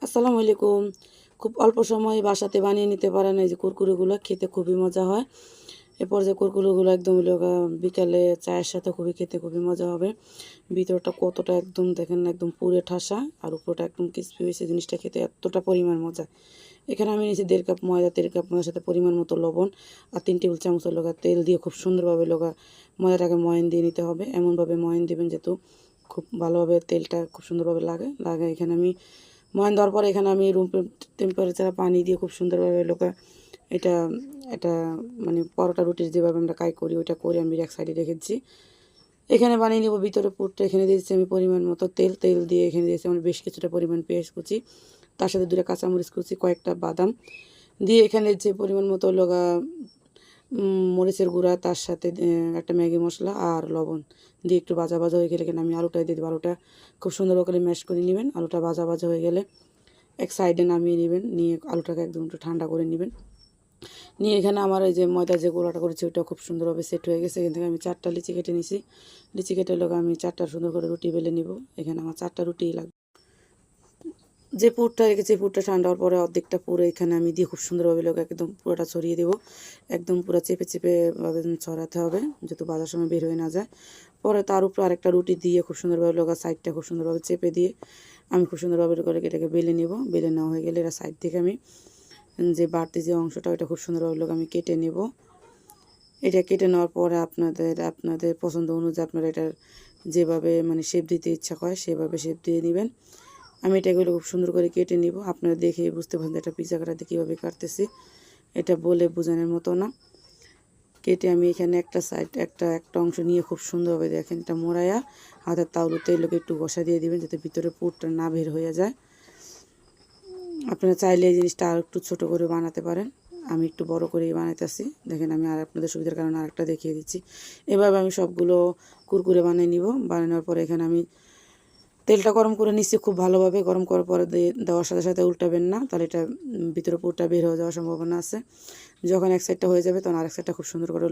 আসসালামু আলাইকুম। খুব অল্প সময়ে বাসাতে বানিয়ে নিতে পারেন এই যে কুরকুরেগুলো, খেতে খুবই মজা হয়। এরপর যে কুরকুরেগুলো একদম হলো বিকালে চায়ের সাথে খেতে খুবই মজা হবে। ভিতরটা কতটা একদম দেখেন একদম পুরে ঠাসা, আর উপরটা একদম ক্রিসপি হয়েছে। জিনিসটা খেতে এতটা পরিমাণ মজা। এখানে আমি নিয়েছি 1.5 কাপ ময়দা, 1.5 কাপ ময়দার সাথে পরিমাণ মতো লবণ আর 3 টেবিল চামচের তেল দিয়ে খুব সুন্দরভাবে ময়দাটাকে ময়ান দিয়ে নিতে হবে। এমনভাবে ময়ান দিবেন যেহেতু খুব ভালোভাবে তেলটা খুব সুন্দরভাবে লাগে। এখানে আমি ময়ান দেওয়ার পরে এখানে আমি রুম টেম্পারেচারে পানি দিয়ে খুব সুন্দরভাবে এটা এটা মানে পরোটা রুটির যেভাবে আমরা কাই করি ওইটা করে আমি এক সাইডে রেখেছি। এখানে বানিয়ে নেব ভিতরে পুরটা। এখানে দিয়েছি আমি পরিমাণ মতো তেল দিয়ে এখানে দিয়েছি আমি বেশ কিছুটা পরিমাণ পেঁয়াজ কুচি, তার সাথে 2টা কাঁচামরিচ কুচি, কয়েকটা বাদাম দিয়ে এখানে যে পরিমাণ মতো মরিচের গুঁড়া, তার সাথে একটা ম্যাগি মশলা আর লবণ দিয়ে একটু ভাজা হয়ে গেলে এখানে আমি আলুটা দিয়ে দেবো। আলুটা খুব সুন্দর করে ম্যাশ করে নেবেন। আলুটা ভাজা হয়ে গেলে এক সাইডে নামিয়ে নেবেন, নিয়ে আলুটাকে একদম একটু ঠান্ডা করে নেবেন। নিয়ে এখানে আমার এই যে ময়দা যে গোলাটা করেছি ওইটা খুব সুন্দরভাবে সেট হয়ে গেছে। এখান থেকে আমি 4টা লিচি কেটে নিছি। লিচি কেটে আমি 4টা সুন্দর করে রুটি বেলে নিব। এখানে আমার 4টা রুটি লাগবে। যে পুরটা রেখেছি পুরটা ঠান্ডা হওয়ার পরে অর্ধেকটা পুরো এখানে আমি দিয়ে খুব সুন্দরভাবে একদম পুরোটা ছড়িয়ে দেবো। একদম পুরো চেপে ভাবে ছড়াতে হবে যাতে বাজার সময় বের হয়ে না যায়। পরে তার উপর আরেকটা রুটি দিয়ে খুব সুন্দরভাবে সাইডটা খুব সুন্দরভাবে চেপে দিয়ে আমি খুব সুন্দরভাবে করে এটাকে বেলে নেব। বেলে নেওয়া হয়ে গেলে এরা সাইড থেকে আমি যে বাড়তি যে অংশটা ওইটা খুব সুন্দরভাবে আমি কেটে নেব। এটা কেটে নেওয়ার পরে আপনাদের পছন্দ অনুযায়ী আপনারা এটার যেভাবে মানে শেপ দিতে ইচ্ছা করে সেভাবে শেপ দিয়ে নেবেন। আমি এটাগুলো খুব সুন্দর করে কেটে নিব। আপনারা দেখে বুঝতে পারছেন এটা পিজা কাটাতে কীভাবে কাটতেছি, এটা বলে বোঝানোর মতো না। কেটে আমি এখানে একটা সাইড একটা অংশ নিয়ে খুব সুন্দরভাবে দেখেন এটা মোড়াইয়া হাতের তালুতে এগুলোকে একটু ঘষা দিয়ে দিবেন যাতে ভিতরে পুরটা না বের হয়ে যায়। আপনারা চাইলে এই জিনিসটা আর একটু ছোটো করে বানাতে পারেন। আমি একটু বড় করেই বানাইতেছি। দেখেন আমি আর আপনাদের সুবিধার কারণে আরেকটা দেখিয়ে দিচ্ছি। এভাবে আমি সবগুলো কুরকুরে বানিয়ে নিব। বানানোর পরে এখানে আমি তেলটা গরম করে নিচ্ছি খুব ভালোভাবে। গরম করার পরে দেওয়ার সাথে সাথে উল্টাবেন না, তাহলে এটা ভিতরে পুরটা বের হয়ে যাওয়ার সম্ভাবনা আছে। যখন এক সাইডটা হয়ে যাবে তখন আরেক সাইডটা খুব সুন্দর করে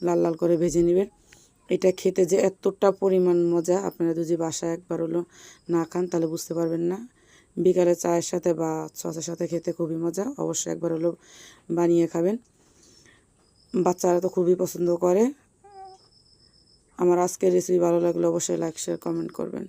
লাল লাল করে ভেজে নেবেন। এটা খেতে যে এতটা পরিমাণ মজা, আপনারা যদি বাসায় একবার না খান তাহলে বুঝতে পারবেন না। বিকালে চায়ের সাথে বা সসের সাথে খেতে খুবই মজা। অবশ্যই একবার বানিয়ে খাবেন। বাচ্চারা তো খুবই পছন্দ করে। আমার আজকের রেসিপি ভালো লাগলে অবশ্যই লাইক শেয়ার কমেন্ট করবেন।